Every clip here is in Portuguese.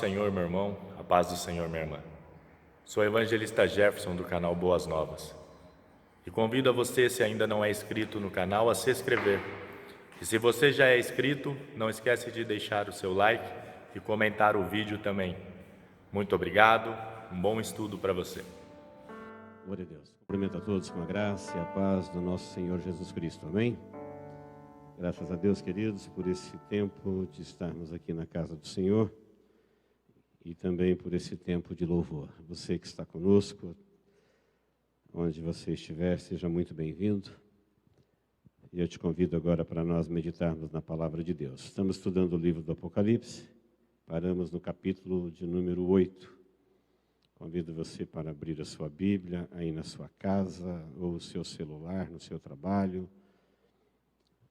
Senhor, meu irmão, a paz do Senhor, minha irmã. Sou o evangelista Jefferson do canal Boas Novas e convido a você, se ainda não é inscrito no canal, a se inscrever. E se você já é inscrito, não esquece de deixar o seu like e comentar o vídeo também. Muito obrigado, um bom estudo para você. Glória a Deus. Cumprimento a todos com a graça e a paz do nosso Senhor Jesus Cristo. Amém? Graças a Deus, queridos, por esse tempo de estarmos aqui na casa do Senhor e também por esse tempo de louvor. Você que está conosco, onde você estiver, seja muito bem-vindo. E eu te convido agora para nós meditarmos na palavra de Deus. Estamos estudando o livro do Apocalipse, paramos no capítulo de número 8. Convido você para abrir a sua Bíblia aí na sua casa ou o seu celular, no seu trabalho.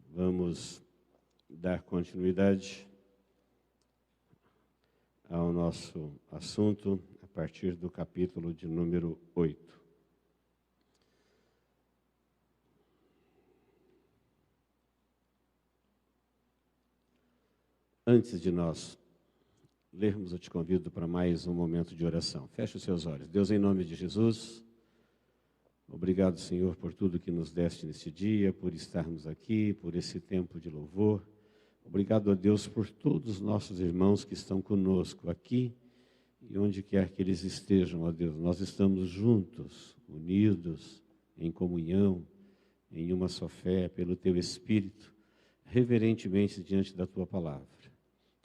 Vamos dar continuidade ao nosso assunto a partir do capítulo de número 8. Antes de nós lermos, eu te convido para mais um momento de oração. Feche os seus olhos. Deus, em nome de Jesus, obrigado, Senhor, por tudo que nos deste nesse dia, por estarmos aqui, por esse tempo de louvor. Obrigado a Deus por todos os nossos irmãos que estão conosco aqui e onde quer que eles estejam, ó Deus. Nós estamos juntos, unidos, em comunhão, em uma só fé, pelo Teu Espírito, reverentemente diante da Tua palavra.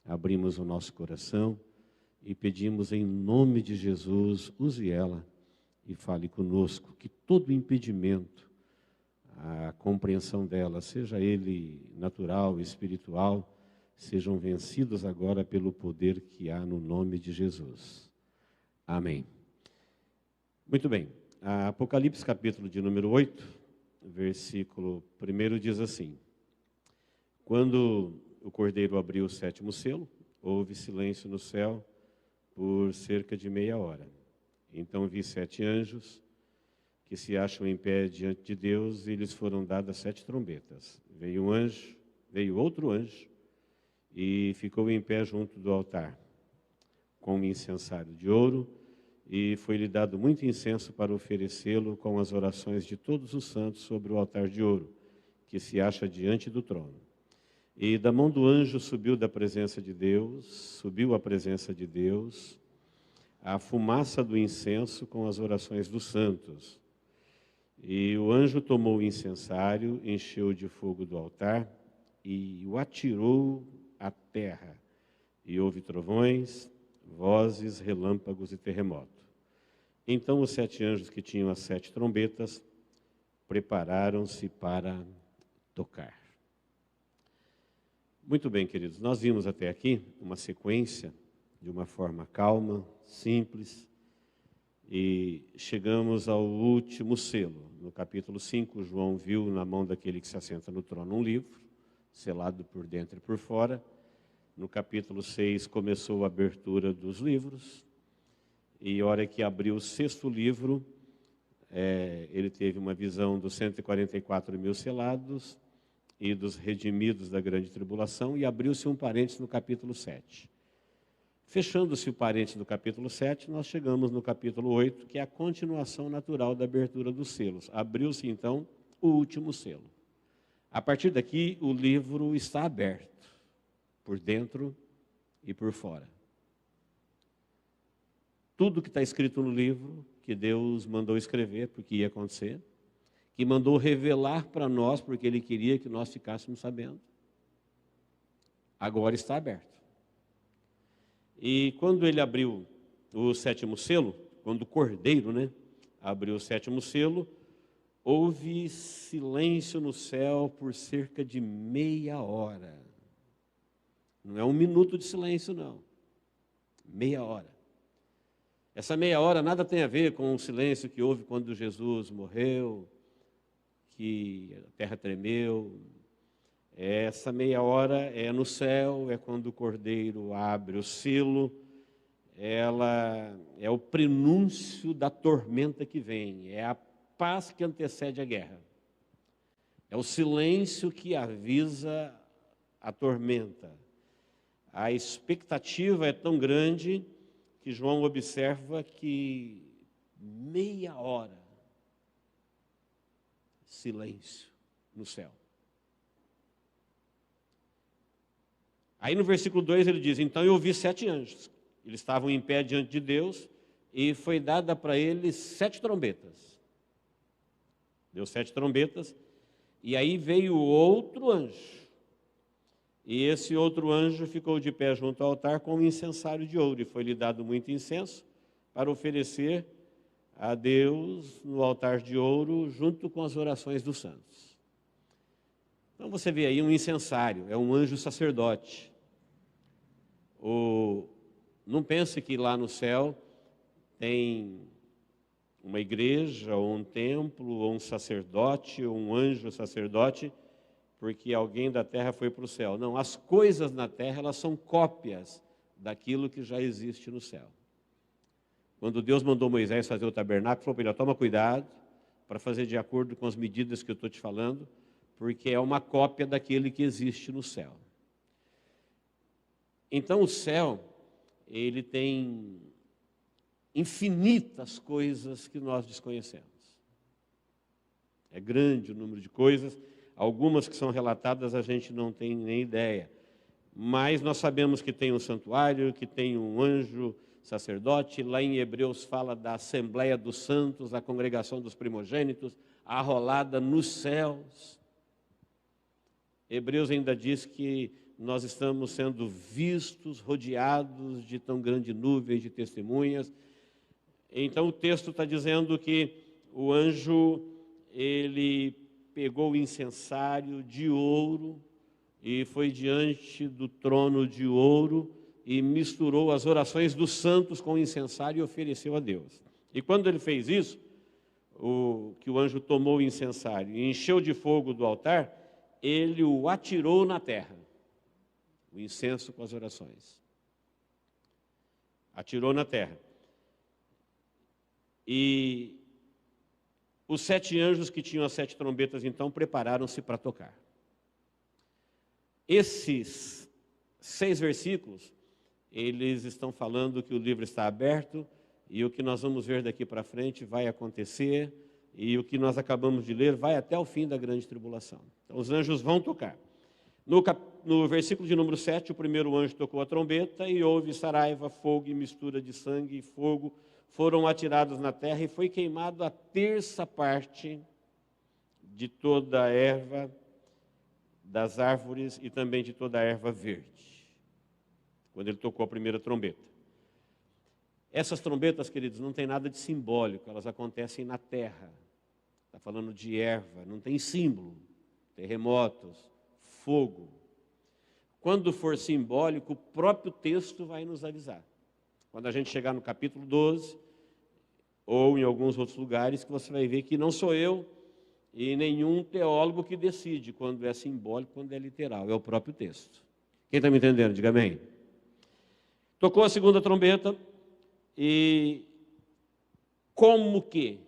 Abrimos o nosso coração e pedimos em nome de Jesus, use ela e fale conosco, que todo impedimento, a compreensão dela, seja ele natural, espiritual, sejam vencidos agora pelo poder que há no nome de Jesus. Amém. Muito bem, Apocalipse capítulo de número 8, versículo 1 diz assim: Quando o Cordeiro abriu o 7º selo, houve silêncio no céu por cerca de meia hora. Então vi 7 anjos que se acham em pé diante de Deus e lhes foram dadas 7 trombetas. Veio outro anjo e ficou em pé junto do altar, com um incensário de ouro, e foi-lhe dado muito incenso para oferecê-lo com as orações de todos os santos sobre o altar de ouro, que se acha diante do trono. E da mão do anjo subiu a presença de Deus, a fumaça do incenso com as orações dos santos. E o anjo tomou o incensário, encheu de fogo do altar e o atirou à terra. E houve trovões, vozes, relâmpagos e terremoto. Então os 7 anjos que tinham as 7 trombetas prepararam-se para tocar. Muito bem, queridos, nós vimos até aqui uma sequência de uma forma calma, simples, e chegamos ao último selo. No capítulo 5, João viu na mão daquele que se assenta no trono um livro, selado por dentro e por fora. No capítulo 6 começou a abertura dos livros, e a hora que abriu o 6º livro, ele teve uma visão dos 144 mil selados, e dos redimidos da grande tribulação, e abriu-se um parênteses no capítulo 7. Fechando-se o parênteses do capítulo 7, nós chegamos no capítulo 8, que é a continuação natural da abertura dos selos. Abriu-se, então, o último selo. A partir daqui, o livro está aberto, por dentro e por fora. Tudo que está escrito no livro, que Deus mandou escrever, porque ia acontecer, que mandou revelar para nós, porque Ele queria que nós ficássemos sabendo, agora está aberto. E quando Ele abriu o 7º selo, quando o Cordeiro, abriu o 7º selo, houve silêncio no céu por cerca de meia hora. Não é 1 minuto de silêncio, não. Meia hora. Essa meia hora nada tem a ver com o silêncio que houve quando Jesus morreu, que a terra tremeu. Essa meia hora é no céu, é quando o Cordeiro abre o selo, ela é o prenúncio da tormenta que vem, é a paz que antecede a guerra. É o silêncio que avisa a tormenta. a expectativa é tão grande que João observa que meia hora, silêncio no céu. Aí no versículo 2 ele diz: então eu vi 7 anjos. Eles estavam em pé diante de Deus e foi dada para eles 7 trombetas. Deu 7 trombetas e aí veio outro anjo. E esse outro anjo ficou de pé junto ao altar com um incensário de ouro, e foi-lhe dado muito incenso para oferecer a Deus no altar de ouro, junto com as orações dos santos. Então você vê aí um incensário, é um anjo sacerdote. Não pense que lá no céu tem uma igreja, ou um templo, ou um sacerdote, ou um anjo sacerdote, porque alguém da terra foi para o céu. Não, as coisas na terra, elas são cópias daquilo que já existe no céu. Quando Deus mandou Moisés fazer o tabernáculo, falou para ele: toma cuidado para fazer de acordo com as medidas que eu estou te falando, porque é uma cópia daquele que existe no céu. Então o céu, ele tem infinitas coisas que nós desconhecemos. É grande o número de coisas. Algumas que são relatadas a gente não tem nem ideia. Mas nós sabemos que tem um santuário, que tem um anjo sacerdote. Lá em Hebreus fala da Assembleia dos Santos, a congregação dos primogênitos, arrolada nos céus. Hebreus ainda diz que nós estamos sendo vistos, rodeados de tão grande nuvem de testemunhas. Então o texto está dizendo que o anjo, ele pegou o incensário de ouro e foi diante do trono de ouro e misturou as orações dos santos com o incensário e ofereceu a Deus. E quando ele fez isso, que o anjo tomou o incensário e encheu de fogo do altar, ele o atirou na terra, o incenso com as orações. Atirou na terra. E os 7 anjos que tinham as 7 trombetas, então, prepararam-se para tocar. Esses 6 versículos, eles estão falando que o livro está aberto e o que nós vamos ver daqui para frente vai acontecer, e o que nós acabamos de ler vai até o fim da grande tribulação. Então, os anjos vão tocar. No versículo de número 7, o primeiro anjo tocou a trombeta e houve saraiva, fogo e mistura de sangue e fogo, foram atirados na terra e foi queimado a 1/3 parte de toda a erva das árvores e também de toda a erva verde, quando ele tocou a primeira trombeta. Essas trombetas, queridos, não tem nada de simbólico, elas acontecem na terra. Está falando de erva, não tem símbolo, terremotos, fogo. Quando for simbólico, o próprio texto vai nos avisar. Quando a gente chegar no capítulo 12, ou em alguns outros lugares, que você vai ver que não sou eu e nenhum teólogo que decide quando é simbólico, quando é literal, é o próprio texto. Quem está me entendendo? Diga amém. Tocou a segunda trombeta e como que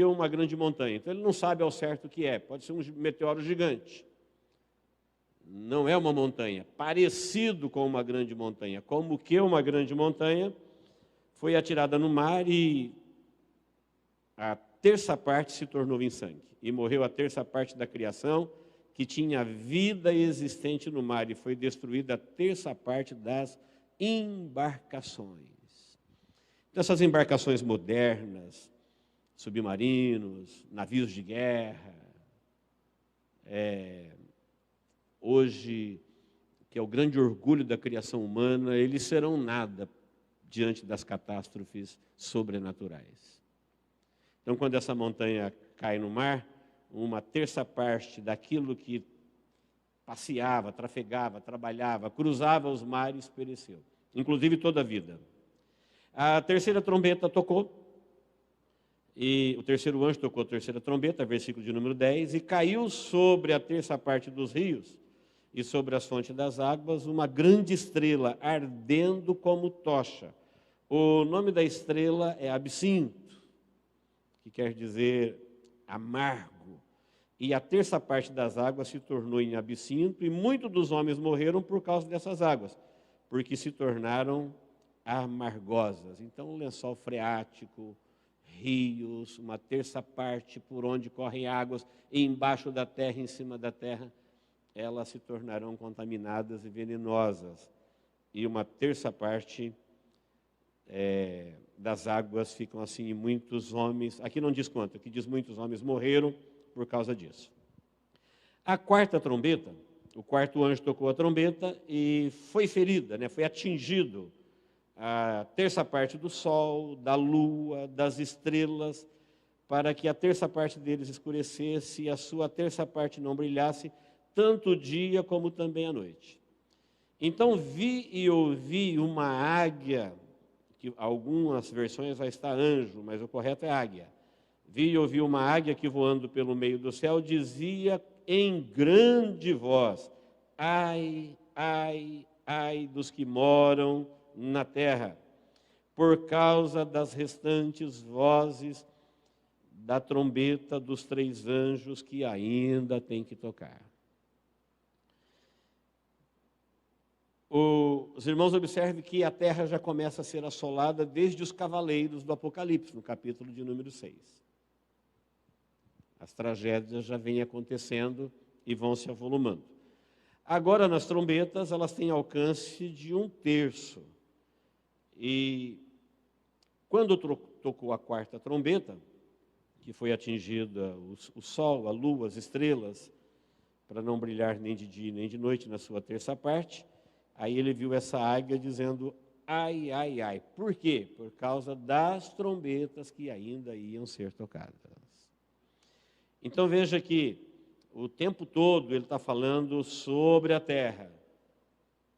uma grande montanha. Então ele não sabe ao certo o que é, pode ser um meteoro gigante. Não é uma montanha, parecido com uma grande montanha. Como que uma grande montanha foi atirada no mar e a 1/3 parte se tornou em sangue. E morreu a 1/3 parte da criação que tinha vida existente no mar, e foi destruída a 1/3 parte das embarcações. Então, essas embarcações modernas, submarinos, navios de guerra, hoje, que é o grande orgulho da criação humana, eles serão nada diante das catástrofes sobrenaturais. Então, quando essa montanha cai no mar, 1/3 parte daquilo que passeava, trafegava, trabalhava, cruzava os mares, pereceu, inclusive toda a vida. A terceira trombeta tocou, e o terceiro anjo tocou a terceira trombeta, versículo de número 10, e caiu sobre a 1/3 parte dos rios e sobre as fontes das águas uma grande estrela, ardendo como tocha. O nome da estrela é absinto, que quer dizer amargo. e a terça parte das águas se tornou em absinto, e muitos dos homens morreram por causa dessas águas, porque se tornaram amargosas. Então, o lençol freático, rios, uma terça parte por onde correm águas, e embaixo da terra, em cima da terra, elas se tornarão contaminadas e venenosas. E uma terça parte das águas ficam assim, e muitos homens, aqui não diz quanto, aqui diz muitos homens morreram por causa disso. A quarta trombeta, o quarto anjo tocou a trombeta e foi ferida, foi atingido a terça parte do sol, da lua, das estrelas, para que a terça parte deles escurecesse e a sua terça parte não brilhasse, tanto o dia como também a noite. Então vi e ouvi uma águia, que algumas versões vai estar anjo, mas o correto é águia. Vi e ouvi uma águia que voando pelo meio do céu dizia em grande voz: ai, ai, ai dos que moram na terra, por causa das restantes vozes da trombeta dos 3 anjos que ainda tem que tocar. Os irmãos observem que a terra já começa a ser assolada desde os cavaleiros do Apocalipse, no capítulo de número 6. As tragédias já vêm acontecendo e vão se avolumando. Agora, nas trombetas, elas têm alcance de 1/3. E quando tocou a quarta trombeta, que foi atingida o sol, a lua, as estrelas, para não brilhar nem de dia nem de noite na sua terça parte, aí ele viu essa águia dizendo: ai, ai, ai. Por quê? Por causa das trombetas que ainda iam ser tocadas. Então veja que o tempo todo ele está falando sobre a terra.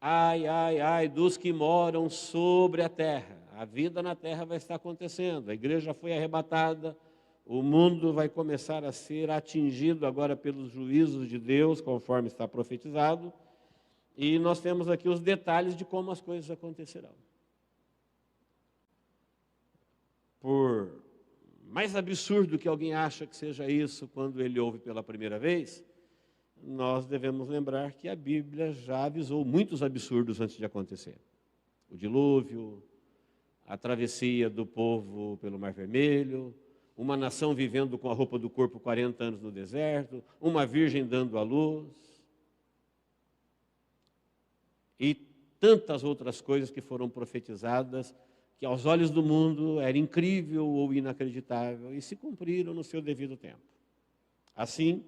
Ai, ai, ai dos que moram sobre a terra. A vida na terra vai estar acontecendo. A igreja foi arrebatada. O mundo vai começar a ser atingido agora pelos juízos de Deus, conforme está profetizado. E nós temos aqui os detalhes de como as coisas acontecerão. Por mais absurdo que alguém acha que seja isso quando ele ouve pela primeira vez, nós devemos lembrar que a Bíblia já avisou muitos absurdos antes de acontecer. O dilúvio, a travessia do povo pelo Mar Vermelho, uma nação vivendo com a roupa do corpo 40 anos no deserto, uma virgem dando à luz, e tantas outras coisas que foram profetizadas, que aos olhos do mundo era incrível ou inacreditável, e se cumpriram no seu devido tempo. Assim,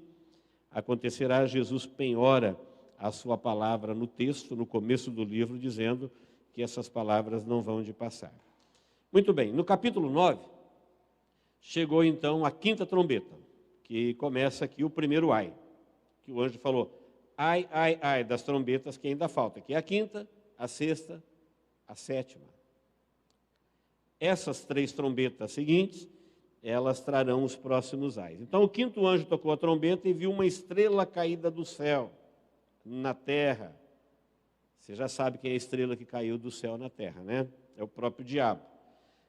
acontecerá, Jesus penhora a sua palavra no texto, no começo do livro, dizendo que essas palavras não vão de passar. Muito bem, no capítulo 9, chegou então a quinta trombeta, que começa aqui o primeiro ai, que o anjo falou: ai, ai, ai, das trombetas que ainda falta, que é a quinta, a sexta, a sétima. Essas 3 trombetas seguintes, elas trarão os próximos ais. Então o quinto anjo tocou a trombeta e viu uma estrela caída do céu, na terra. Você já sabe quem é a estrela que caiu do céu na terra, né? É o próprio diabo.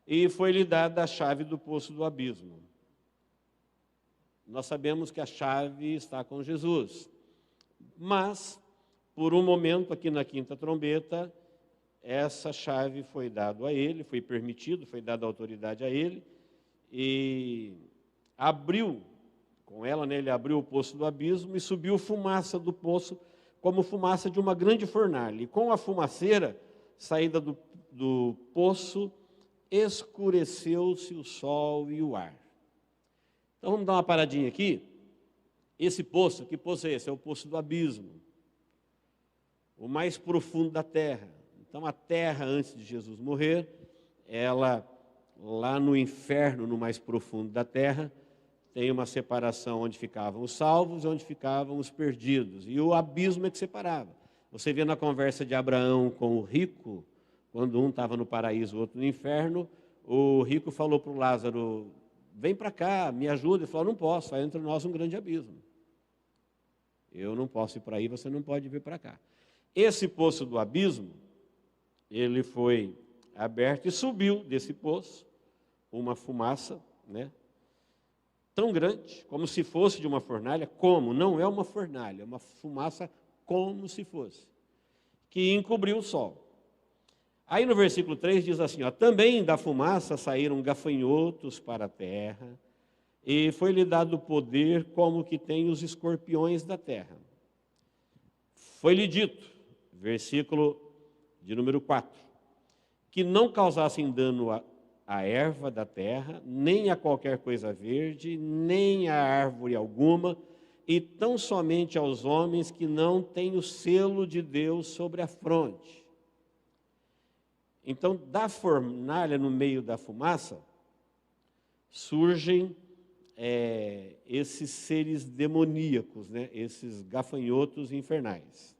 E foi-lhe dada a chave do poço do abismo. Nós sabemos que a chave está com Jesus. Mas, por um momento, aqui na quinta trombeta, essa chave foi dada a ele, foi permitido, foi dada autoridade a ele, e abriu, com ela, ele abriu o poço do abismo e subiu fumaça do poço, como fumaça de uma grande fornalha. E com a fumaceira, saída do poço, escureceu-se o sol e o ar. Então vamos dar uma paradinha aqui. Esse poço, que poço é esse? É o poço do abismo, o mais profundo da terra. Então a terra, antes de Jesus morrer, ela, lá no inferno, no mais profundo da terra, tem uma separação onde ficavam os salvos e onde ficavam os perdidos. E o abismo é que separava. Você vê na conversa de Abraão com o rico, quando um estava no paraíso, o outro no inferno, o rico falou para o Lázaro: vem para cá, me ajuda. Ele falou: não posso, há entre nós um grande abismo. Eu não posso ir para aí, você não pode vir para cá. Esse poço do abismo, ele foi aberto e subiu desse poço uma fumaça, tão grande, como se fosse de uma fornalha, como? Não é uma fornalha, é uma fumaça como se fosse, que encobriu o sol. Aí no versículo 3 diz assim, ó, também da fumaça saíram gafanhotos para a terra, e foi-lhe dado poder como que tem os escorpiões da terra. Foi-lhe dito, versículo de número 4, que não causassem dano à erva da terra, nem a qualquer coisa verde, nem a árvore alguma, e tão somente aos homens que não têm o selo de Deus sobre a fronte. Então, da fornalha, no meio da fumaça, surgem esses seres demoníacos, né? Esses gafanhotos infernais.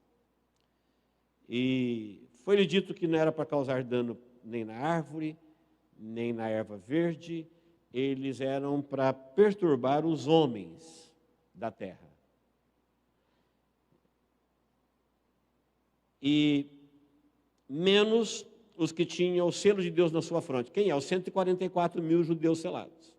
E foi-lhe dito que não era para causar dano nem na árvore, nem na erva verde, eles eram para perturbar os homens da terra. E menos os que tinham o selo de Deus na sua fronte. Quem é? Os 144 mil judeus selados.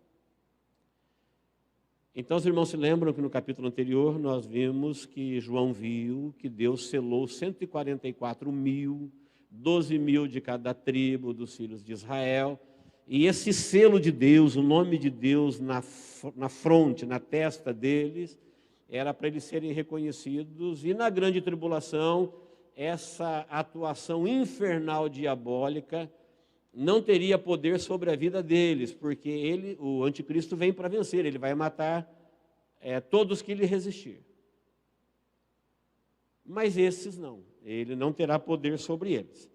Então, os irmãos se lembram que no capítulo anterior nós vimos que João viu que Deus selou 144 mil, 12 mil de cada tribo dos filhos de Israel. E esse selo de Deus, o nome de Deus na fronte, na testa deles, era para eles serem reconhecidos. E na grande tribulação, essa atuação infernal diabólica não teria poder sobre a vida deles, porque o anticristo vem para vencer, ele vai matar todos que lhe resistir. Mas esses não, ele não terá poder sobre eles.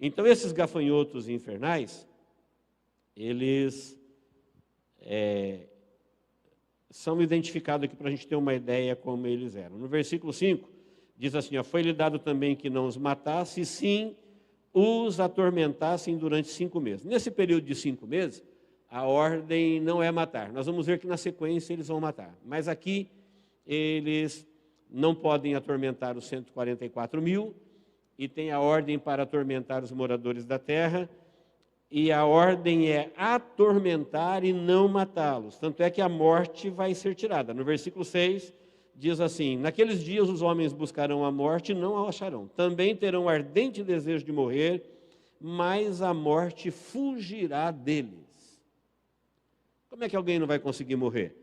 Então esses gafanhotos infernais, eles são identificados aqui para a gente ter uma ideia como eles eram. No versículo 5, diz assim, ó, foi-lhe dado também que não os matasse, sim, os atormentassem durante 5 meses. Nesse período de 5 meses, a ordem não é matar. Nós vamos ver que na sequência eles vão matar. Mas aqui, eles não podem atormentar os 144 mil, e tem a ordem para atormentar os moradores da terra, e a ordem é atormentar e não matá-los. Tanto é que a morte vai ser tirada. No versículo 6, diz assim, naqueles dias os homens buscarão a morte e não a acharão. Também terão ardente desejo de morrer, mas a morte fugirá deles. Como é que alguém não vai conseguir morrer?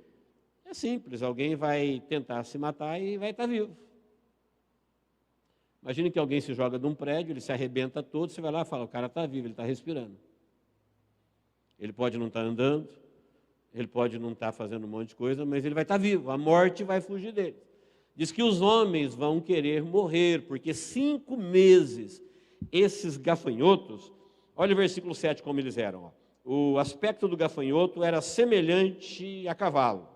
É simples, alguém vai tentar se matar e vai estar vivo. Imagine que alguém se joga de um prédio, ele se arrebenta todo, você vai lá e fala, o cara está vivo, ele está respirando. Ele pode não estar andando, ele pode não estar fazendo um monte de coisa, mas ele vai estar vivo, a morte vai fugir dele. Diz que os homens vão querer morrer, porque 5 meses, esses gafanhotos, olha o versículo 7 como eles eram. Ó. O aspecto do gafanhoto era semelhante a cavalo.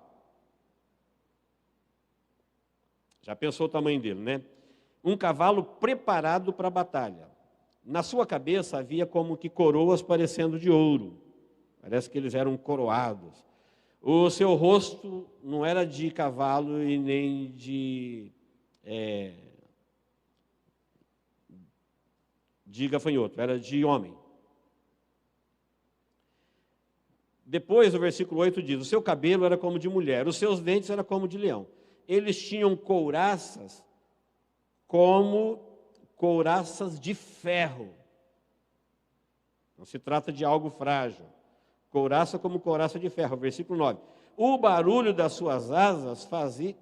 Já pensou o tamanho dele, né? Um cavalo preparado para a batalha. Na sua cabeça havia como que coroas parecendo de ouro. Parece que eles eram coroados. O seu rosto não era de cavalo e nem de gafanhoto, era de homem. Depois, o versículo 8 diz, o seu cabelo era como de mulher, os seus dentes eram como de leão. Eles tinham couraças como couraças de ferro. Não se trata de algo frágil. Couraça como couraça de ferro, versículo 9. O barulho das suas asas faziam,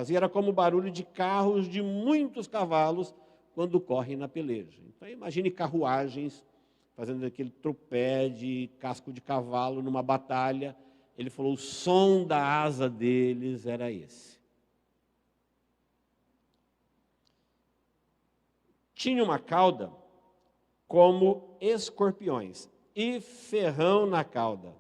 era como o barulho de carros de muitos cavalos quando correm na peleja. Então imagine carruagens fazendo aquele tropé de casco de cavalo numa batalha. Ele falou, o som da asa deles era esse. Tinha uma cauda como escorpiões e ferrão na cauda.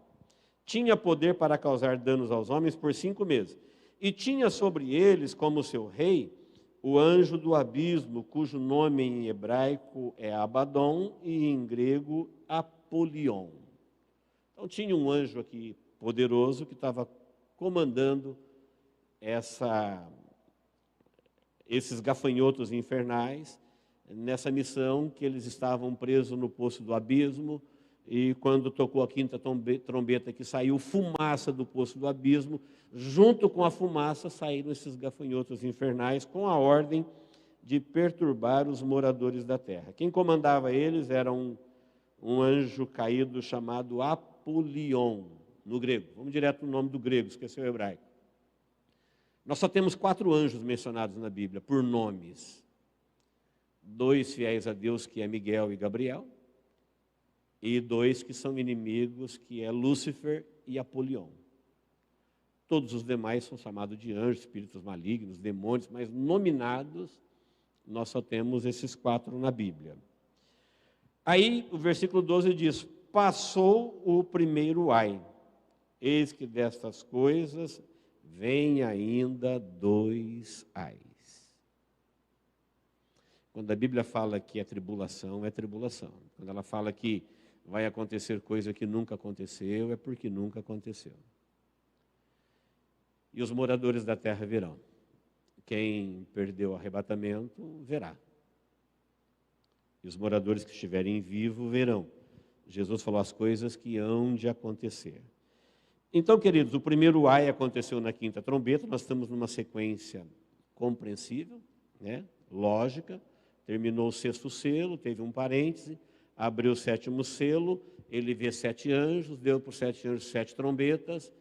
Tinha poder para causar danos aos homens por 5 meses. E tinha sobre eles, como seu rei, o anjo do abismo, cujo nome em hebraico é Abaddon e em grego Apolion. Então tinha um anjo aqui poderoso que estava comandando esses gafanhotos infernais, nessa missão que eles estavam presos no poço do abismo, e quando tocou a quinta trombeta, que saiu fumaça do poço do abismo, junto com a fumaça saíram esses gafanhotos infernais, com a ordem de perturbar os moradores da terra. Quem comandava eles era um anjo caído chamado Apolion, no grego. Vamos direto no nome do grego, esqueceu o hebraico. Nós só temos 4 anjos mencionados na Bíblia, por nomes. 2 fiéis a Deus, que é Miguel e Gabriel, e 2 que são inimigos, que é Lúcifer e Apolion. Todos os demais são chamados de anjos, espíritos malignos, demônios, mas nominados, nós só temos esses 4 na Bíblia. Aí o versículo 12 diz: passou o primeiro ai, eis que destas coisas vem ainda 2 ais. Quando a Bíblia fala que é tribulação, é tribulação. Quando ela fala que vai acontecer coisa que nunca aconteceu, é porque nunca aconteceu. E os moradores da terra verão. Quem perdeu o arrebatamento, verá. E os moradores que estiverem vivos, verão. Jesus falou as coisas que hão de acontecer. Então, queridos, o primeiro ai aconteceu na quinta trombeta. Nós estamos numa sequência compreensível, né? Lógica. Terminou o 6º selo, teve um parêntese, abriu o 7º selo, ele vê 7 anjos, deu para os 7 anjos 7 trombetas,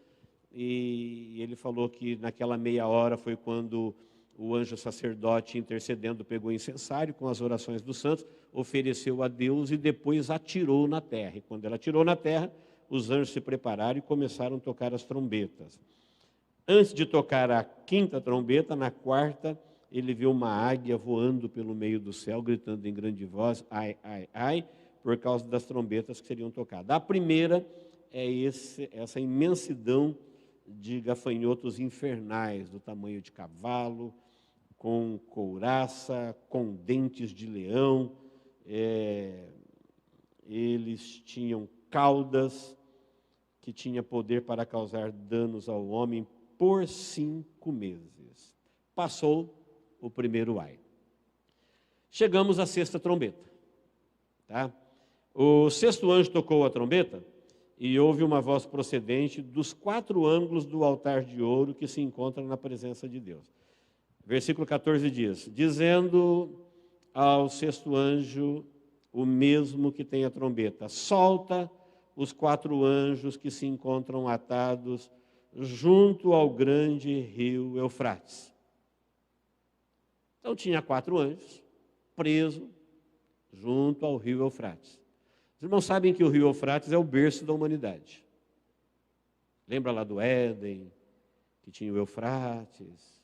e ele falou que naquela meia hora foi quando o anjo sacerdote intercedendo pegou o incensário com as orações dos santos, ofereceu a Deus e depois atirou na terra. E quando ela atirou na terra, os anjos se prepararam e começaram a tocar as trombetas. Antes de tocar a quinta trombeta, na quarta, ele viu uma águia voando pelo meio do céu, gritando em grande voz, ai, ai, ai, por causa das trombetas que seriam tocadas. A primeira é essa imensidão de gafanhotos infernais, do tamanho de cavalo, com couraça, com dentes de leão. Eles tinham caudas, que tinha poder para causar danos ao homem por 5 meses. Passou o primeiro ai. Chegamos à 6ª trombeta. Tá? O 6º anjo tocou a trombeta e houve uma voz procedente dos 4 ângulos do altar de ouro que se encontra na presença de Deus. Versículo 14 diz: dizendo ao 6º anjo, o mesmo que tem a trombeta, solta os 4 anjos que se encontram atados junto ao grande rio Eufrates. Então tinha 4 anjos presos junto ao rio Eufrates. Os irmãos sabem que o rio Eufrates é o berço da humanidade. Lembra lá do Éden, que tinha o Eufrates?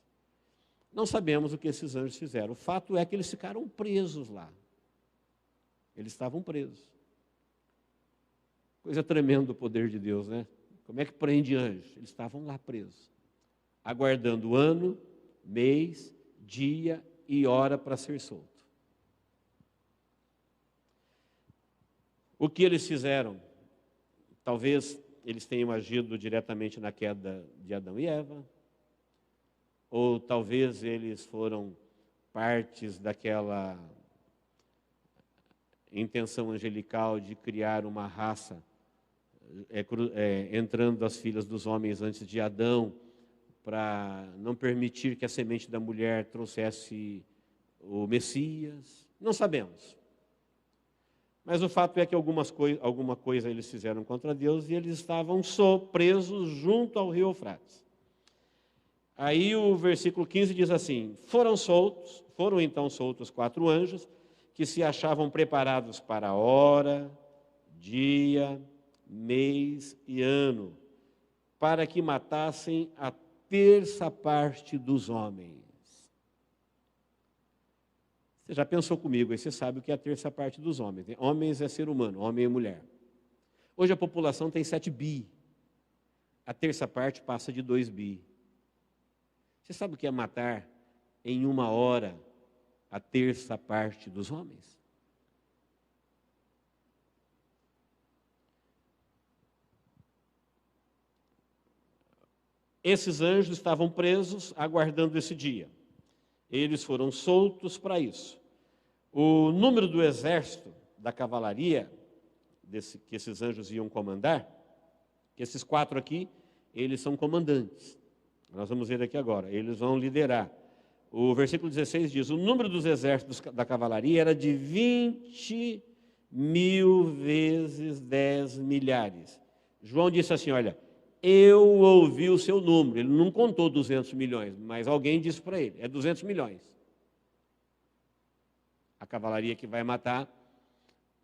Não sabemos o que esses anjos fizeram. O fato é que eles ficaram presos lá. Eles estavam presos. Coisa tremenda do poder de Deus, né? Como é que prende anjos? Eles estavam lá presos, aguardando ano, mês, dia e hora para ser solto. O que eles fizeram? Talvez eles tenham agido diretamente na queda de Adão e Eva, ou talvez eles foram partes daquela intenção angelical de criar uma raça, entrando as filhas dos homens antes de Adão, para não permitir que a semente da mulher trouxesse o Messias. Não sabemos. Mas o fato é que alguma coisa eles fizeram contra Deus e eles estavam presos junto ao rio Eufrates. Aí o versículo 15 diz assim: foram então soltos 4 anjos que se achavam preparados para a hora, dia, mês e ano, para que matassem a 1/3 parte dos homens. Você já pensou comigo, aí você sabe o que é a 1/3 parte dos homens. Homens é ser humano, homem e mulher. Hoje a população tem 7 bi. A 1/3 parte passa de 2 bi. Você sabe o que é matar em 1 hora a 1/3 parte dos homens? Esses anjos estavam presos, aguardando esse dia. Eles foram soltos para isso. O número do exército, da cavalaria, que esses anjos iam comandar, que esses 4 aqui, eles são comandantes. Nós vamos ver aqui agora, eles vão liderar. O versículo 16 diz, o número dos exércitos da cavalaria era de 20.000 vezes 10 milhares. João disse assim, olha, eu ouvi o seu número. Ele não contou 200 milhões, mas alguém disse para ele, é 200 milhões. A cavalaria que vai matar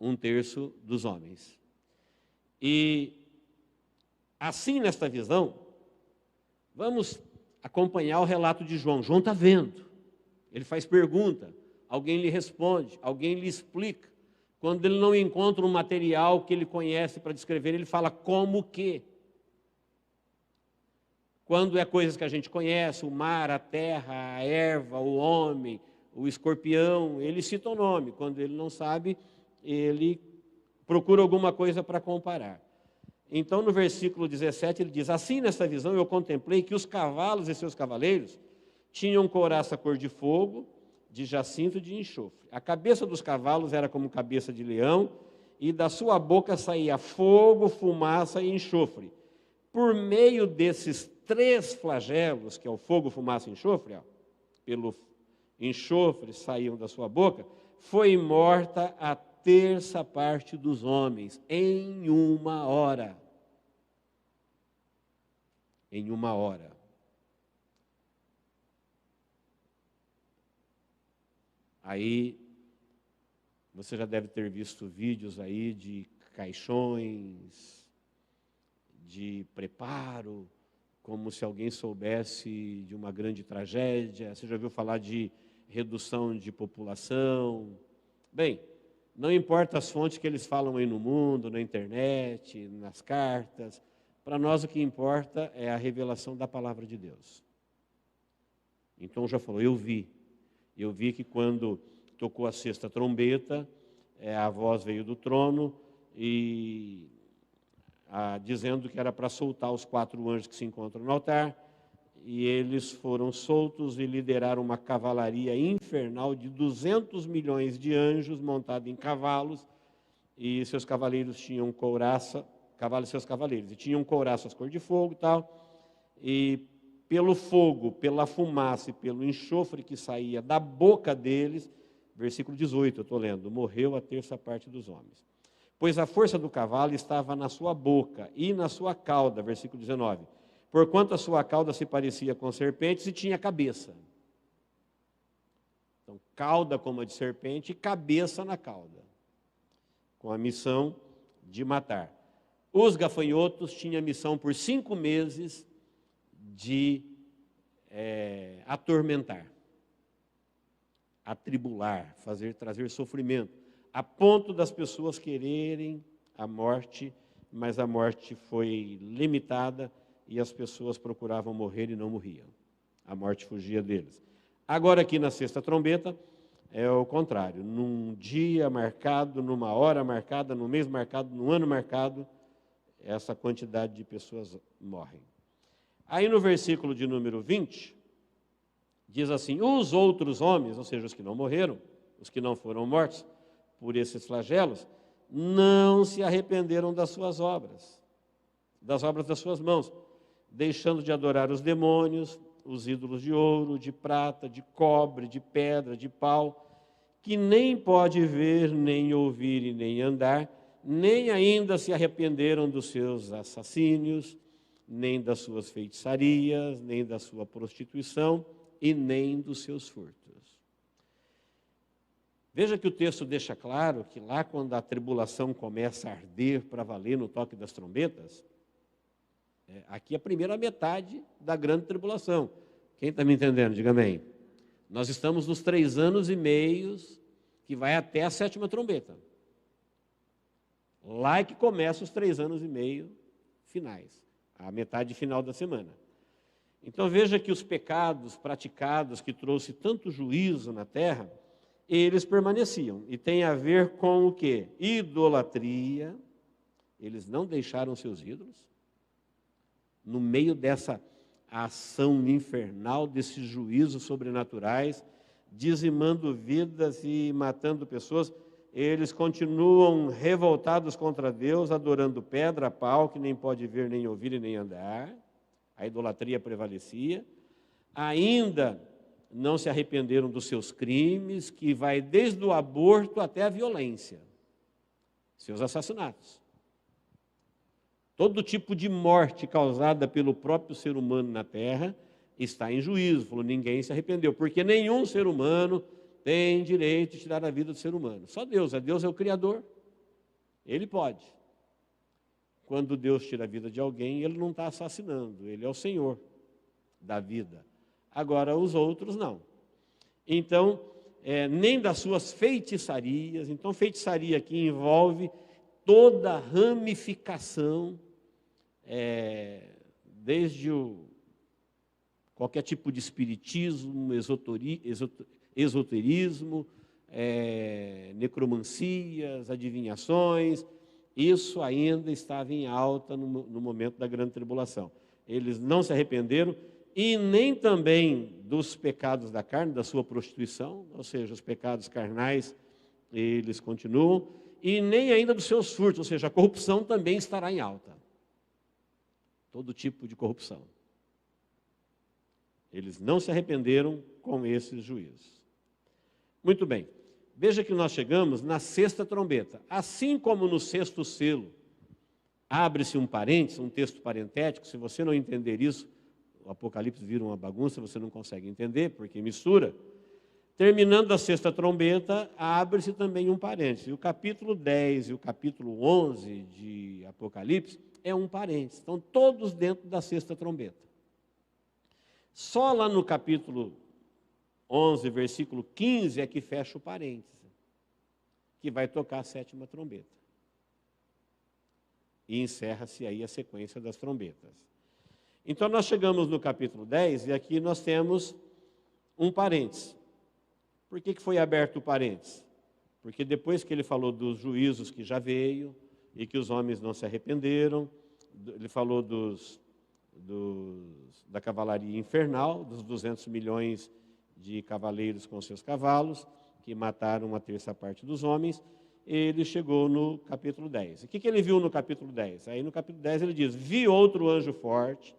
1/3 dos homens. E assim, nesta visão, vamos acompanhar o relato de João. João está vendo, ele faz pergunta, alguém lhe responde, alguém lhe explica. Quando ele não encontra um material que ele conhece para descrever, ele fala como que. Quando é coisas que a gente conhece, o mar, a terra, a erva, o homem, o escorpião, ele cita o nome. Quando ele não sabe, ele procura alguma coisa para comparar. Então, no versículo 17, ele diz, assim, nessa visão, eu contemplei que os cavalos e seus cavaleiros tinham couraça cor de fogo, de jacinto e de enxofre. A cabeça dos cavalos era como cabeça de leão, e da sua boca saía fogo, fumaça e enxofre. Por meio desses 3 flagelos, que é o fogo, fumaça e enxofre, pelo enxofre saíam da sua boca, foi morta a 1/3 parte dos homens, em 1 hora. Em 1 hora. Aí, você já deve ter visto vídeos aí de caixões, de preparo, como se alguém soubesse de uma grande tragédia. Você já ouviu falar de redução de população? Bem, não importa as fontes que eles falam aí no mundo, na internet, nas cartas, para nós o que importa é a revelação da palavra de Deus. Então já falou, eu vi que quando tocou a 6ª trombeta, a voz veio do trono e dizendo que era para soltar os 4 anjos que se encontram no altar, e eles foram soltos e lideraram uma cavalaria infernal de 200 milhões de anjos montados em cavalos, e seus cavaleiros tinham couraça, cavalos e seus cavaleiros, e tinham couraças cor de fogo e tal, e pelo fogo, pela fumaça e pelo enxofre que saía da boca deles, versículo 18, eu estou lendo, morreu a 1/3 parte dos homens. Pois a força do cavalo estava na sua boca e na sua cauda, versículo 19, porquanto a sua cauda se parecia com serpentes e tinha cabeça. Então, cauda como a de serpente e cabeça na cauda, com a missão de matar. Os gafanhotos tinham a missão por 5 meses de atormentar, atribular, trazer sofrimento, a ponto das pessoas quererem a morte, mas a morte foi limitada e as pessoas procuravam morrer e não morriam. A morte fugia deles. Agora aqui na 6ª trombeta é o contrário. Num dia marcado, numa hora marcada, no mês marcado, no ano marcado, essa quantidade de pessoas morrem. Aí no versículo de número 20, diz assim, os outros homens, ou seja, os que não morreram, os que não foram mortos por esses flagelos, não se arrependeram das suas obras, das obras das suas mãos, deixando de adorar os demônios, os ídolos de ouro, de prata, de cobre, de pedra, de pau, que nem pode ver, nem ouvir e nem andar, nem ainda se arrependeram dos seus assassínios, nem das suas feitiçarias, nem da sua prostituição e nem dos seus furtos. Veja que o texto deixa claro que lá quando a tribulação começa a arder para valer no toque das trombetas, aqui é a primeira metade da grande tribulação. Quem está me entendendo? Diga amém. Nós estamos nos 3 anos e meio que vai até a 7ª trombeta. Lá é que começa os 3 anos e meio finais, a metade final da semana. Então veja que os pecados praticados que trouxe tanto juízo na terra, eles permaneciam. E tem a ver com o quê? Idolatria. Eles não deixaram seus ídolos. No meio dessa ação infernal, desses juízos sobrenaturais, dizimando vidas e matando pessoas, eles continuam revoltados contra Deus, adorando pedra, pau, que nem pode ver, nem ouvir e nem andar. A idolatria prevalecia. Ainda não se arrependeram dos seus crimes, que vai desde o aborto até a violência, seus assassinatos. Todo tipo de morte causada pelo próprio ser humano na terra está em juízo. Falou, ninguém se arrependeu, porque nenhum ser humano tem direito de tirar a vida do ser humano. Só Deus. Deus é o Criador. Ele pode. Quando Deus tira a vida de alguém, Ele não está assassinando. Ele é o Senhor da vida. Agora, os outros não. Então, nem das suas feitiçarias. Então, feitiçaria aqui envolve toda a ramificação, desde qualquer tipo de espiritismo, esoterismo, necromancias, adivinhações. Isso ainda estava em alta no momento da grande tribulação. Eles não se arrependeram, e nem também dos pecados da carne, da sua prostituição, ou seja, os pecados carnais, eles continuam, e nem ainda dos seus furtos, ou seja, a corrupção também estará em alta. Todo tipo de corrupção. Eles não se arrependeram com esses juízos. Muito bem. Veja que nós chegamos na sexta trombeta. Assim como no sexto selo, abre-se um parênteses, um texto parentético. Se você não entender isso, o Apocalipse vira uma bagunça, você não consegue entender, porque mistura. Terminando a sexta trombeta, abre-se também um parênteses. E o capítulo 10 e o capítulo 11 de Apocalipse é um parênteses. Estão todos dentro da sexta trombeta. Só lá no capítulo 11, versículo 15, é que fecha o parêntese, que vai tocar a sétima trombeta. E encerra-se aí a sequência das trombetas. Então, nós chegamos no capítulo 10 e aqui nós temos um parêntese. Por que foi aberto o parêntese? Porque depois que ele falou dos juízos que já veio e que os homens não se arrependeram, ele falou da cavalaria infernal, dos 200 milhões de cavaleiros com seus cavalos, que mataram uma terça parte dos homens. Ele chegou no capítulo 10. O que ele viu no capítulo 10? Aí no capítulo 10 ele diz, vi outro anjo forte,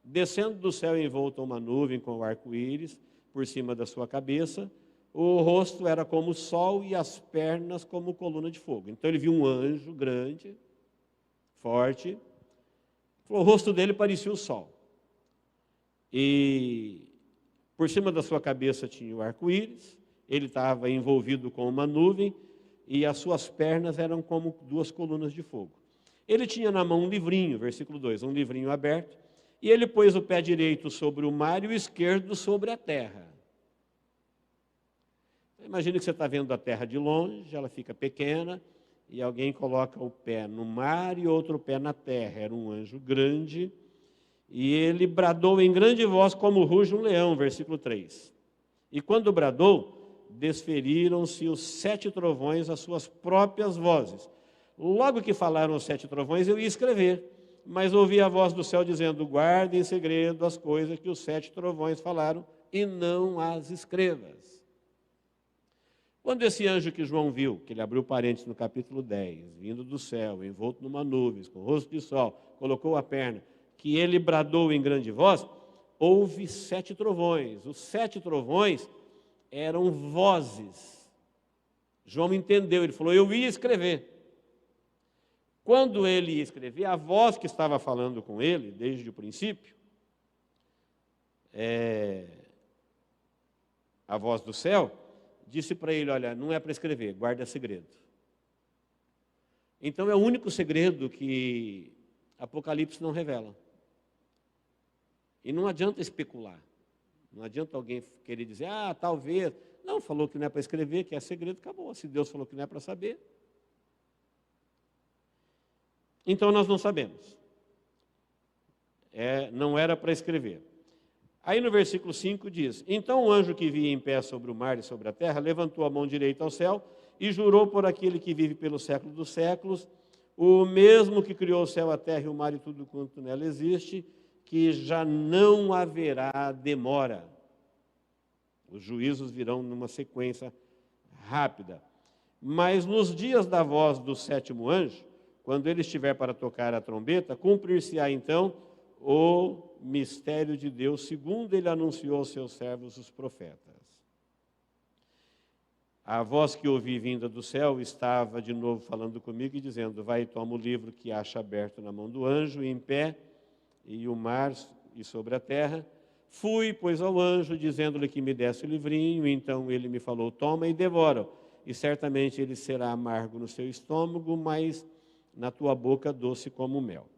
descendo do céu envolto a uma nuvem com o arco-íris por cima da sua cabeça. O rosto era como o sol e as pernas como coluna de fogo. Então ele viu um anjo grande, forte. O rosto dele parecia o sol. E por cima da sua cabeça tinha o arco-íris. Ele estava envolvido com uma nuvem e as suas pernas eram como duas colunas de fogo. Ele tinha na mão um livrinho, versículo 2, um livrinho aberto, e ele pôs o pé direito sobre o mar e o esquerdo sobre a terra. Imagina que você está vendo a terra de longe, ela fica pequena, e alguém coloca o pé no mar e outro pé na terra. Era um anjo grande, e ele bradou em grande voz como ruge um leão, versículo 3. E quando bradou, desferiram-se os 7 trovões as suas próprias vozes. Logo que falaram os 7 trovões, eu ia escrever, mas ouvi a voz do céu dizendo, guarde em segredo as coisas que os 7 trovões falaram, e não as escrevas. Quando esse anjo que João viu, que ele abriu parênteses no capítulo 10, vindo do céu, envolto numa nuvem, com o rosto de sol, colocou a perna, que ele bradou em grande voz, houve 7 trovões. Os 7 trovões eram vozes. João entendeu, ele falou, eu ia escrever. Quando ele ia escrever, a voz que estava falando com ele, desde o princípio, a voz do céu, disse para ele, olha, não é para escrever, guarda segredo. Então é o único segredo que Apocalipse não revela. E não adianta especular. Não adianta alguém querer dizer, talvez. Não, falou que não é para escrever, que é segredo, acabou. Se Deus falou que não é para saber. Então nós não sabemos. Não era para escrever. Aí no versículo 5 diz, então o anjo que via em pé sobre o mar e sobre a terra, levantou a mão direita ao céu e jurou por aquele que vive pelo século dos séculos, o mesmo que criou o céu, a terra e o mar e tudo quanto nela existe, que já não haverá demora. Os juízos virão numa sequência rápida. Mas nos dias da voz do sétimo anjo, quando ele estiver para tocar a trombeta, cumprir-se-á então o mistério de Deus, segundo ele anunciou aos seus servos, os profetas. A voz que ouvi vinda do céu estava de novo falando comigo e dizendo: vai e toma o livro que acha aberto na mão do anjo, e em pé, e o mar e sobre a terra. Fui, pois, ao anjo, dizendo-lhe que me desse o livrinho, e então ele me falou: toma e devora, e certamente ele será amargo no seu estômago, mas na tua boca doce como mel.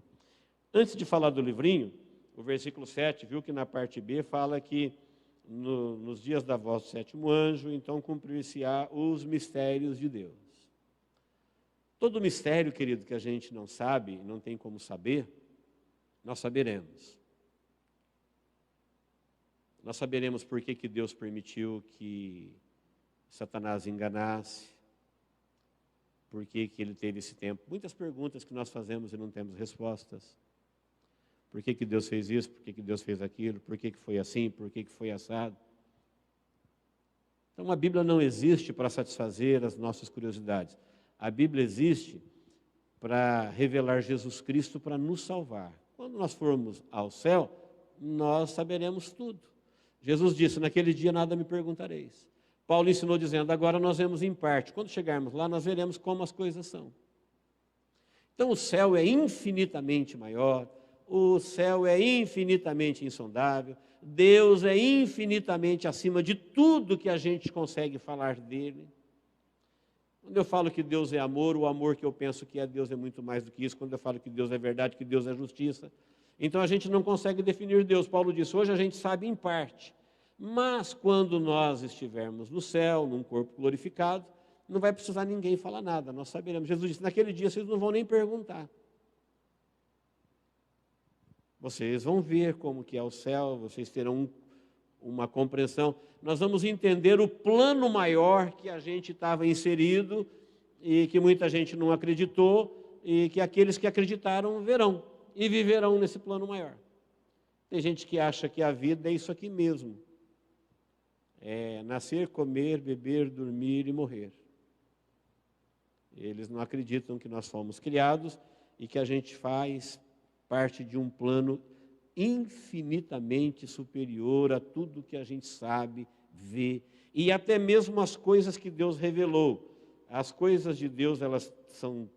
Antes de falar do livrinho, o versículo 7, viu que na parte B fala que nos dias da voz do sétimo anjo, então cumprir-se-á os mistérios de Deus. Todo mistério, querido, que a gente não sabe, não tem como saber, nós saberemos. Nós saberemos por que Deus permitiu que Satanás enganasse, por que ele teve esse tempo. Muitas perguntas que nós fazemos e não temos respostas. Por que Deus fez isso? Por que Deus fez aquilo? Por que foi assim? Por que foi assado? Então, a Bíblia não existe para satisfazer as nossas curiosidades. A Bíblia existe para revelar Jesus Cristo, para nos salvar. Quando nós formos ao céu, nós saberemos tudo. Jesus disse: naquele dia nada me perguntareis. Paulo ensinou dizendo: agora nós vemos em parte. Quando chegarmos lá, nós veremos como as coisas são. Então, o céu é infinitamente maior. O céu é infinitamente insondável, Deus é infinitamente acima de tudo que a gente consegue falar dele. Quando eu falo que Deus é amor, o amor que eu penso que é Deus é muito mais do que isso. Quando eu falo que Deus é verdade, que Deus é justiça. Então a gente não consegue definir Deus. Paulo disse: hoje a gente sabe em parte, mas quando nós estivermos no céu, num corpo glorificado, não vai precisar ninguém falar nada, nós saberemos. Jesus disse: naquele dia vocês não vão nem perguntar. Vocês vão ver como que é o céu, vocês terão uma compreensão. Nós vamos entender o plano maior que a gente estava inserido e que muita gente não acreditou e que aqueles que acreditaram verão e viverão nesse plano maior. Tem gente que acha que a vida é isso aqui mesmo. É nascer, comer, beber, dormir e morrer. Eles não acreditam que nós fomos criados e que a gente faz parte de um plano infinitamente superior a tudo que a gente sabe, vê, e até mesmo as coisas que Deus revelou. As coisas de Deus, elas são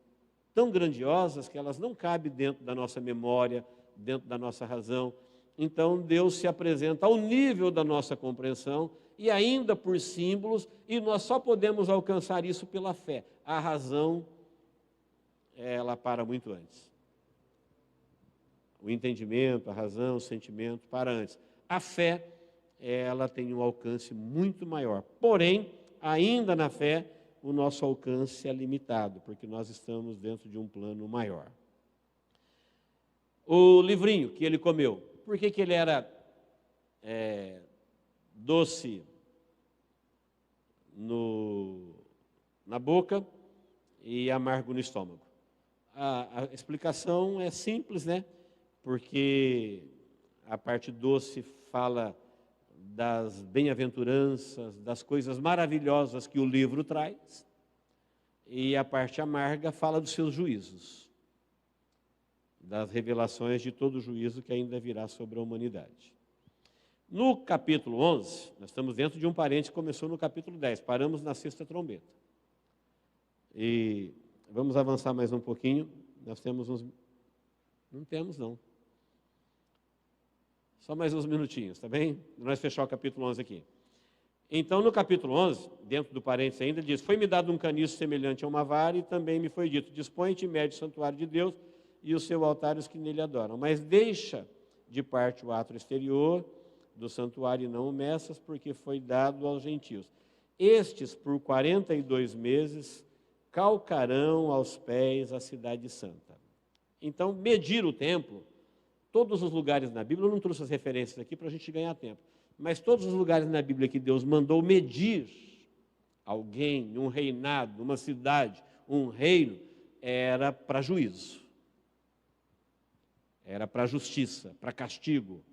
tão grandiosas que elas não cabem dentro da nossa memória, dentro da nossa razão. Então, Deus se apresenta ao nível da nossa compreensão e ainda por símbolos, e nós só podemos alcançar isso pela fé. A razão, ela para muito antes. O entendimento, a razão, o sentimento para antes. A fé, ela tem um alcance muito maior. Porém, ainda na fé, o nosso alcance é limitado, porque nós estamos dentro de um plano maior. O livrinho que ele comeu, por que ele era doce na boca e amargo no estômago? A explicação é simples, né? Porque a parte doce fala das bem-aventuranças, das coisas maravilhosas que o livro traz, e a parte amarga fala dos seus juízos, das revelações de todo o juízo que ainda virá sobre a humanidade. No capítulo 11, nós estamos dentro de um parênteses que começou no capítulo 10, paramos na sexta trombeta. E vamos avançar mais um pouquinho, nós temos uns... Não temos, não. Só mais uns minutinhos, tá bem? Nós fechar o capítulo 11 aqui. Então, no capítulo 11, dentro do parênteses ainda, diz: foi-me dado um caniço semelhante a uma vara, e também me foi dito: dispõe-te e mede o santuário de Deus e o seu altar e os que nele adoram. Mas deixa de parte o átrio exterior do santuário e não o meças, porque foi dado aos gentios. Estes, por 42 meses, calcarão aos pés a cidade santa. Então, medir o templo, todos os lugares na Bíblia, eu não trouxe as referências aqui para a gente ganhar tempo, mas todos os lugares na Bíblia que Deus mandou medir alguém, um reinado, uma cidade, um reino, era para juízo, era para justiça, para castigo.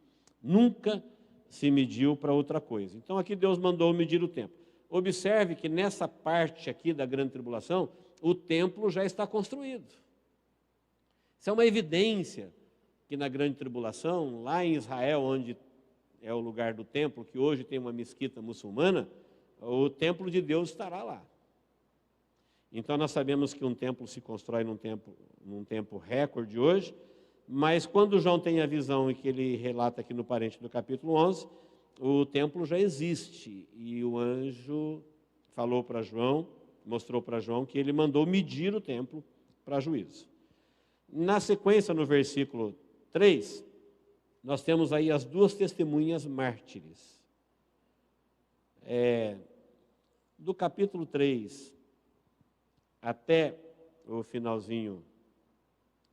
Nunca se mediu para outra coisa. Então aqui Deus mandou medir o templo. Observe que nessa parte aqui da grande tribulação, o templo já está construído. Isso é uma evidência que na grande tribulação, lá em Israel, onde é o lugar do templo, que hoje tem uma mesquita muçulmana, o templo de Deus estará lá. Então nós sabemos que um templo se constrói num tempo recorde hoje, mas quando João tem a visão e que ele relata aqui no parente do capítulo 11, o templo já existe, e o anjo falou para João, mostrou para João que ele mandou medir o templo para juízo. Na sequência, no versículo 3, nós temos aí as duas testemunhas mártires. Do capítulo 3 até o finalzinho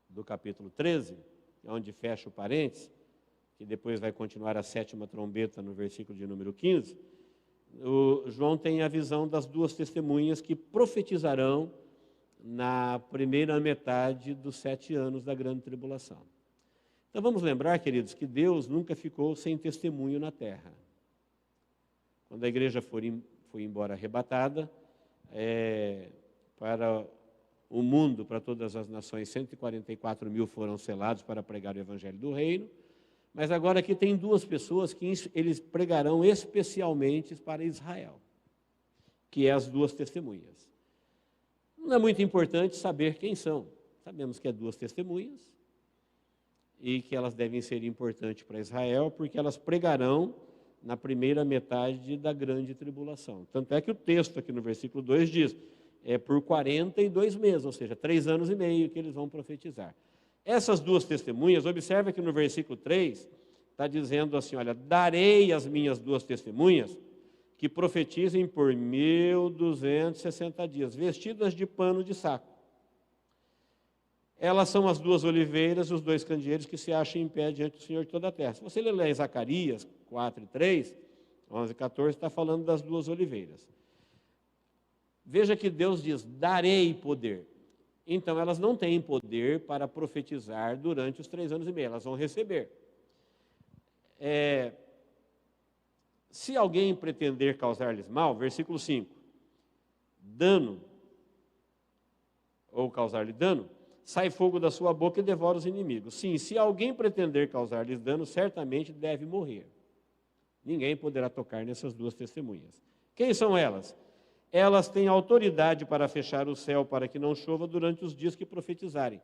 do capítulo 13, onde fecha o parênteses, que depois vai continuar a 7ª trombeta no versículo de número 15, o João tem a visão das duas testemunhas que profetizarão na primeira metade dos 7 anos da grande tribulação. Então vamos lembrar, queridos, que Deus nunca ficou sem testemunho na terra. Quando a igreja foi embora arrebatada, para o mundo, para todas as nações, 144.000 foram selados para pregar o evangelho do reino, mas agora aqui tem duas pessoas que eles pregarão especialmente para Israel, que é as duas testemunhas. Não é muito importante saber quem são. Sabemos que é duas testemunhas e que elas devem ser importantes para Israel, porque elas pregarão na primeira metade da grande tribulação. Tanto é que o texto aqui no versículo 2 diz, por 42 meses, ou seja, 3 anos e meio que eles vão profetizar. Essas duas testemunhas, observe que no versículo 3 está dizendo assim, olha, darei as minhas duas testemunhas que profetizem por 1.260 dias, vestidas de pano de saco. Elas são as duas oliveiras, os dois candeeiros que se acham em pé diante do Senhor de toda a terra. Se você ler Zacarias 4:3, 11 e 14, está falando das duas oliveiras. Veja que Deus diz, darei poder. Então elas não têm poder para profetizar durante os 3 anos e meio, elas vão receber. Se alguém pretender causar-lhes mal, versículo 5, dano, ou causar-lhe dano, sai fogo da sua boca e devora os inimigos. Sim, se alguém pretender causar-lhes dano, certamente deve morrer. Ninguém poderá tocar nessas duas testemunhas. Quem são elas? Elas têm autoridade para fechar o céu para que não chova durante os dias que profetizarem.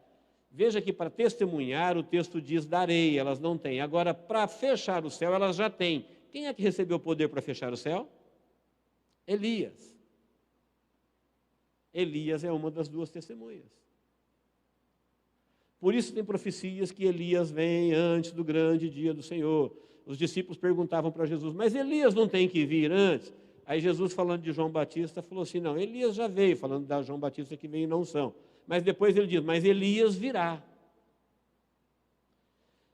Veja que para testemunhar o texto diz darei, elas não têm. Agora, para fechar o céu, elas já têm. Quem é que recebeu o poder para fechar o céu? Elias. Elias é uma das duas testemunhas. Por isso tem profecias que Elias vem antes do grande dia do Senhor. Os discípulos perguntavam para Jesus, mas Elias não tem que vir antes? Aí Jesus, falando de João Batista, falou assim, não, Elias já veio, falando da João Batista que veio e não são. Mas depois ele diz, mas Elias virá.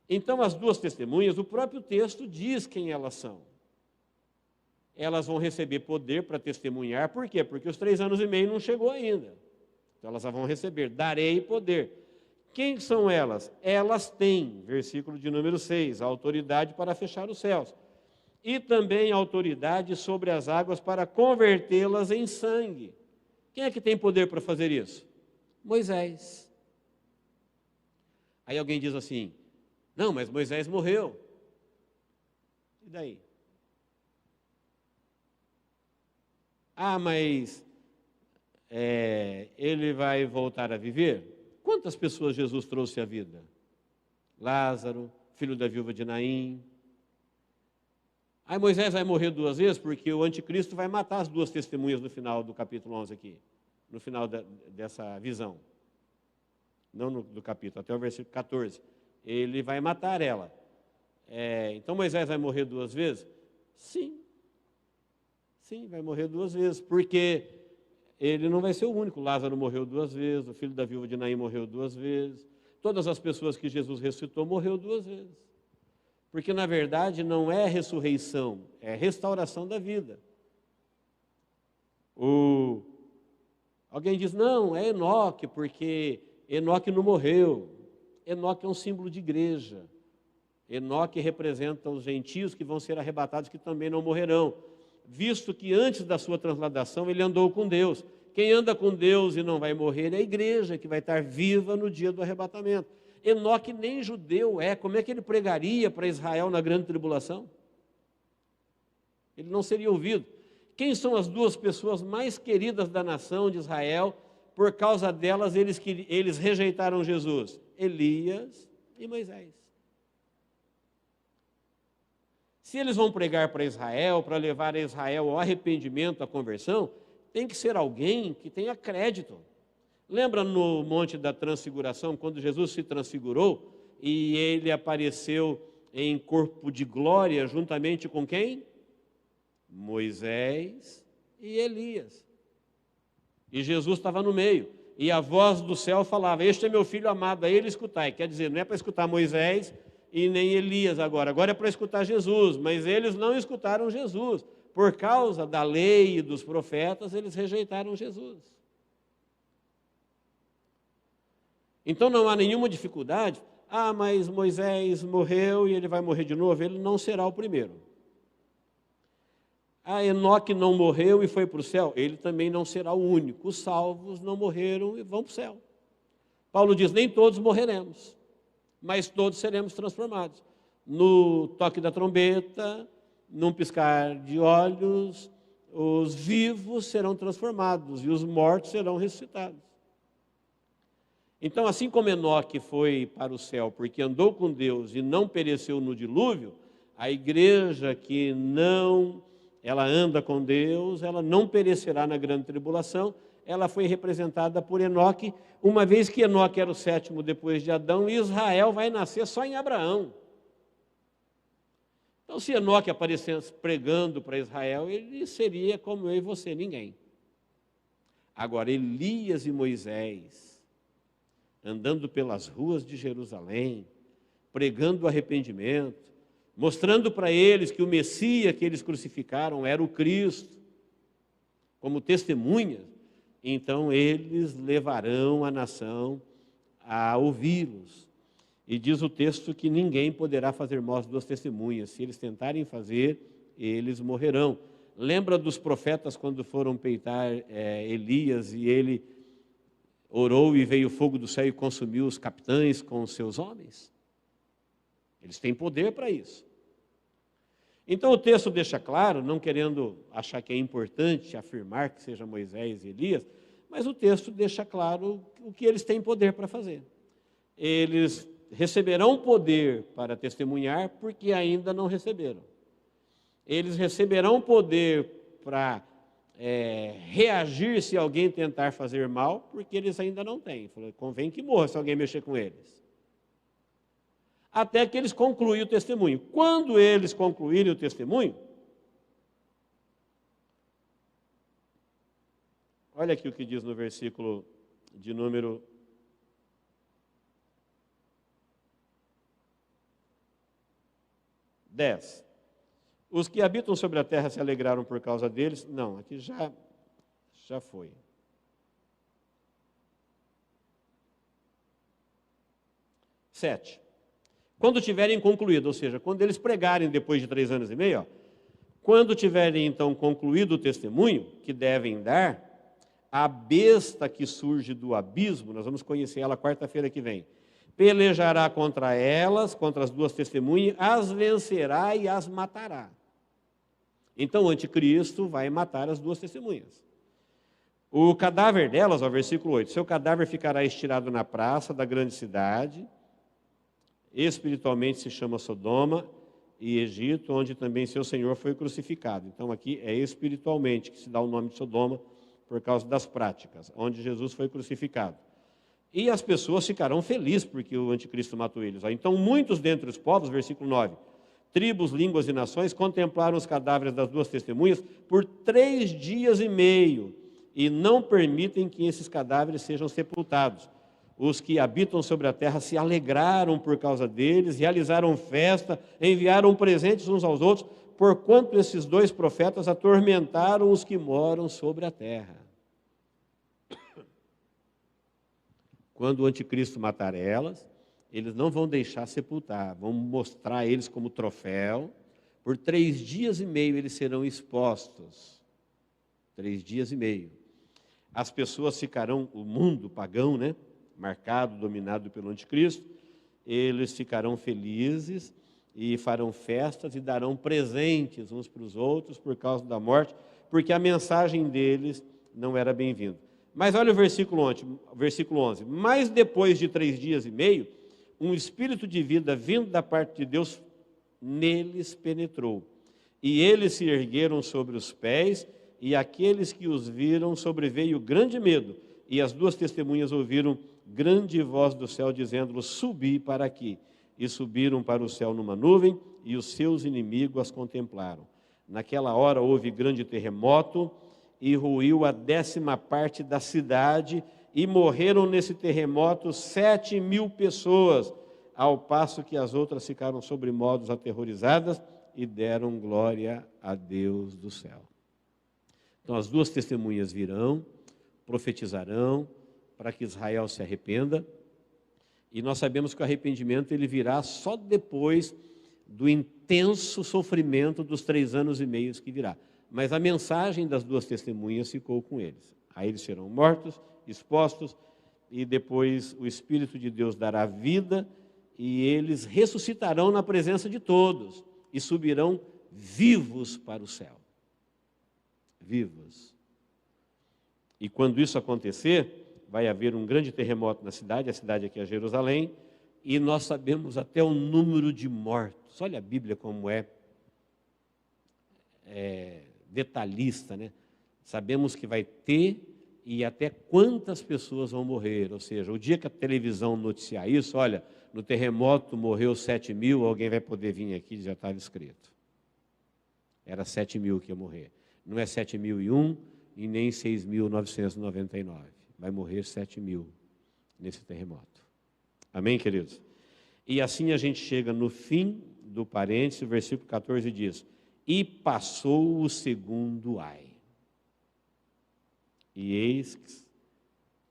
Então as duas testemunhas, o próprio texto diz quem elas são. Elas vão receber poder para testemunhar, por quê? Porque os 3 anos e meio não chegou ainda. Então elas vão receber, darei poder. Quem são elas? Elas têm, versículo de número 6, a autoridade para fechar os céus. E também autoridade sobre as águas para convertê-las em sangue. Quem é que tem poder para fazer isso? Moisés. Aí alguém diz assim, não, mas Moisés morreu. E daí? Ah, mas ele vai voltar a viver? Quantas pessoas Jesus trouxe à vida? Lázaro, filho da viúva de Naim. Aí Moisés vai morrer 2 vezes porque o anticristo vai matar as duas testemunhas no final do capítulo 11 aqui. No final dessa visão. Não do capítulo, até o versículo 14. Ele vai matar ela. Então Moisés vai morrer 2 vezes? Sim. Sim, vai morrer 2 vezes, porque ele não vai ser o único. Lázaro morreu 2 vezes, o filho da viúva de Naim morreu 2 vezes. Todas as pessoas que Jesus ressuscitou morreu 2 vezes. Porque, na verdade, não é ressurreição, é restauração da vida. Alguém diz, não, é Enoque, porque Enoque não morreu. Enoque é um símbolo de igreja. Enoque representa os gentios que vão ser arrebatados, que também não morrerão. visto que antes da sua transladação ele andou com Deus. Quem anda com Deus e não vai morrer é a igreja, que vai estar viva no dia do arrebatamento. Enoque nem judeu é, como é que ele pregaria para Israel na grande tribulação? Ele não seria ouvido. Quem são as duas pessoas mais queridas da nação de Israel? Por causa delas, eles rejeitaram Jesus: Elias e Moisés. Se eles vão pregar para Israel, para levar a Israel ao arrependimento, à conversão, tem que ser alguém que tenha crédito. Lembra no Monte da Transfiguração, quando Jesus se transfigurou e ele apareceu em corpo de glória, juntamente com quem? Moisés e Elias. E Jesus estava no meio. E a voz do céu falava: este é meu filho amado, a ele escutai. Quer dizer, não é para escutar Moisés e nem Elias agora é para escutar Jesus. Mas eles não escutaram Jesus. Por causa da lei e dos profetas, eles rejeitaram Jesus. Então não há nenhuma dificuldade. Mas Moisés morreu e ele vai morrer de novo. Ele não será o primeiro. Enoque não morreu e foi para o céu. Ele também não será o único. Os salvos não morreram e vão para o céu. Paulo diz: nem todos morreremos, mas todos seremos transformados. No toque da trombeta, num piscar de olhos, os vivos serão transformados e os mortos serão ressuscitados. Então, assim como Enoque foi para o céu porque andou com Deus e não pereceu no dilúvio, a igreja que ela anda com Deus, ela não perecerá na grande tribulação. Ela foi representada por Enoque, uma vez que Enoque era o sétimo depois de Adão, e Israel vai nascer só em Abraão. Então, se Enoque aparecesse pregando para Israel, ele seria como eu e você, ninguém. Agora, Elias e Moisés, andando pelas ruas de Jerusalém, pregando o arrependimento, mostrando para eles que o Messias que eles crucificaram era o Cristo, como testemunhas, então eles levarão a nação a ouvi-los. E diz o texto que ninguém poderá fazer mal às duas testemunhas. Se eles tentarem fazer, eles morrerão. Lembra dos profetas quando foram peitar Elias e ele orou e veio fogo do céu e consumiu os capitães com os seus homens? Eles têm poder para isso. Então o texto deixa claro, não querendo achar que é importante afirmar que seja Moisés e Elias, mas o texto deixa claro o que eles têm poder para fazer. Eles receberão poder para testemunhar porque ainda não receberam. Eles receberão poder para reagir se alguém tentar fazer mal, porque eles ainda não têm. Convém que morra se alguém mexer com eles. Até que eles concluem o testemunho. Quando eles concluírem o testemunho, olha aqui o que diz no versículo de número 10. Os que habitam sobre a terra se alegraram por causa deles. Não, aqui já foi. Sete. Quando tiverem concluído, ou seja, quando eles pregarem depois de 3 anos e meio, quando tiverem então concluído o testemunho que devem dar, a besta que surge do abismo, nós vamos conhecer ela quarta-feira que vem, pelejará contra elas, contra as duas testemunhas, as vencerá e as matará. Então o anticristo vai matar as duas testemunhas. O cadáver delas, ó, versículo 8, seu cadáver ficará estirado na praça da grande cidade, espiritualmente se chama Sodoma e Egito, onde também seu Senhor foi crucificado. Então aqui é espiritualmente que se dá o nome de Sodoma por causa das práticas, onde Jesus foi crucificado. E as pessoas ficarão felizes porque o anticristo matou eles. Então muitos dentre os povos, versículo 9, tribos, línguas e nações contemplaram os cadáveres das duas testemunhas por 3 dias e meio e não permitem que esses cadáveres sejam sepultados. Os que habitam sobre a terra se alegraram por causa deles, realizaram festa, enviaram presentes uns aos outros, porquanto esses 2 profetas atormentaram os que moram sobre a terra. Quando o anticristo matar elas, eles não vão deixar sepultar, vão mostrar eles como troféu, Por 3 dias e meio eles serão expostos. 3 dias e meio. As pessoas ficarão, o mundo pagão, né? Marcado, dominado pelo anticristo, eles ficarão felizes e farão festas e darão presentes uns para os outros por causa da morte, porque a mensagem deles não era bem-vinda. Mas olha o versículo 11. Mas depois de 3 dias e meio, um espírito de vida vindo da parte de Deus neles penetrou. E eles se ergueram sobre os pés, e aqueles que os viram sobreveio grande medo. E as 2 testemunhas ouviram grande voz do céu, dizendo-lhes: subi para aqui. E subiram para o céu numa nuvem, e os seus inimigos as contemplaram. Naquela hora houve grande terremoto, e ruiu a 10ª parte da cidade, e morreram nesse terremoto 7.000 pessoas, ao passo que as outras ficaram sobremodos aterrorizadas e deram glória a Deus do céu. Então as 2 testemunhas virão, profetizarão, para que Israel se arrependa, e nós sabemos que o arrependimento ele virá só depois do intenso sofrimento dos 3 anos e meio que virá. Mas a mensagem das 2 testemunhas ficou com eles. Aí eles serão mortos, expostos, e depois o Espírito de Deus dará vida, e eles ressuscitarão na presença de todos, e subirão vivos para o céu. Vivos. E quando isso acontecer, vai haver um grande terremoto na cidade, a cidade aqui é Jerusalém, e nós sabemos até o número de mortos. Olha a Bíblia como é detalhista, né? Sabemos que vai ter e até quantas pessoas vão morrer. Ou seja, o dia que a televisão noticiar isso, olha, no terremoto morreu 7.000, alguém vai poder vir aqui, já estava escrito. Era 7.000 que ia morrer. Não é 7.001 e nem 6.999. Vai morrer 7.000 nesse terremoto. Amém, queridos? E assim a gente chega no fim do parênteses, o versículo 14 diz: e passou o segundo ai. E eis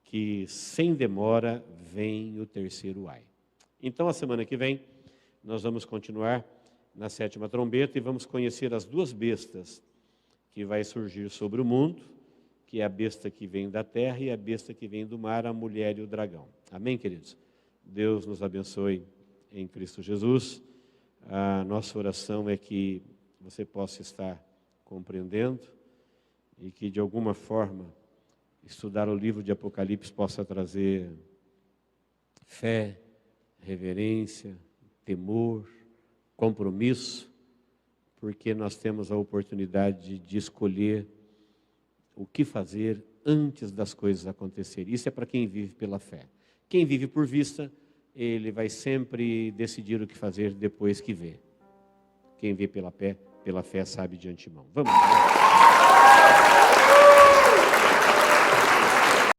que sem demora vem o terceiro ai. Então, a semana que vem, nós vamos continuar na 7ª trombeta e vamos conhecer as 2 bestas que vai surgir sobre o mundo, que é a besta que vem da terra e a besta que vem do mar, a mulher e o dragão. Amém, queridos? Deus nos abençoe em Cristo Jesus. A nossa oração é que você possa estar compreendendo e que, de alguma forma, estudar o livro de Apocalipse possa trazer fé, reverência, temor, compromisso, porque nós temos a oportunidade de escolher o que fazer antes das coisas acontecerem. Isso é para quem vive pela fé. Quem vive por vista, ele vai sempre decidir o que fazer depois que vê. Quem vê pela fé sabe de antemão. Vamos lá.